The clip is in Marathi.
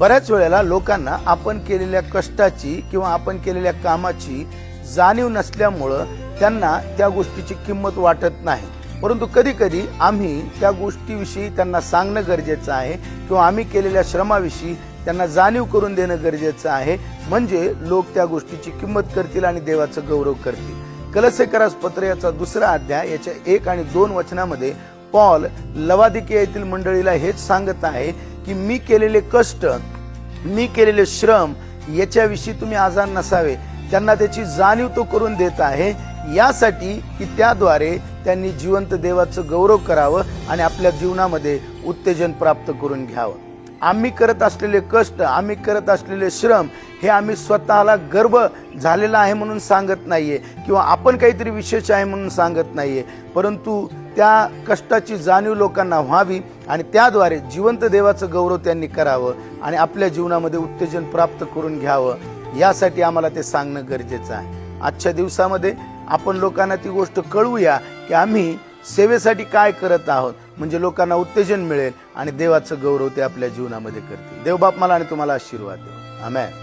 बऱ्याच वेळेला लोकांना आपण केलेल्या कष्टाची किंवा आपण केलेल्या कामाची जाणीव नसल्यामुळं त्यांना त्या गोष्टीची किंमत वाटत नाही, परंतु कधी कधी आम्ही त्या गोष्टीविषयी त्यांना सांगणं गरजेचं आहे किंवा आम्ही केलेल्या श्रमाविषयी त्यांना जाणीव करून देणं गरजेचं आहे, म्हणजे लोक त्या गोष्टीची किंमत करतील आणि देवाचं गौरव करतील. कलसेकरास पत्र याचा 2 अध्याय याच्या 1 आणि 2 वचनामध्ये पॉल लवादिकिया येथील मंडळीला हेच सांगत आहे की मी केलेले कष्ट, मी केलेले श्रम याच्याविषयी तुम्ही आजान नसावे. त्यांना त्याची जाणीव तो करून देत आहे, यासाठी की त्याद्वारे त्यांनी जिवंत देवाचं गौरव करावं आणि आपल्या जीवनामध्ये उत्तेजन प्राप्त करून घ्यावं. आम्ही करत असलेले कष्ट, आम्ही करत असलेले श्रम हे आम्ही स्वतःला गर्व झालेला आहे म्हणून सांगत नाहीये किंवा आपण काहीतरी विशेष आहे म्हणून सांगत नाहीये, परंतु त्या कष्टाची जाणीव लोकांना व्हावी आणि त्याद्वारे जिवंत देवाचं गौरव त्यांनी करावं आणि आपल्या जीवनामध्ये उत्तेजन प्राप्त करून घ्यावं, यासाठी आम्हाला ते सांगणं गरजेचं आहे. आजच्या दिवसामध्ये आपण लोकांना ती गोष्ट कळवूया की आम्ही सेवेसाठी काय करत आहोत, म्हणजे लोकांना उत्तेजन मिळेल आणि देवाचं गौरव ते आपल्या जीवनामध्ये करतील. देवबाप मला आणि तुम्हाला आशीर्वाद देव. आमेन.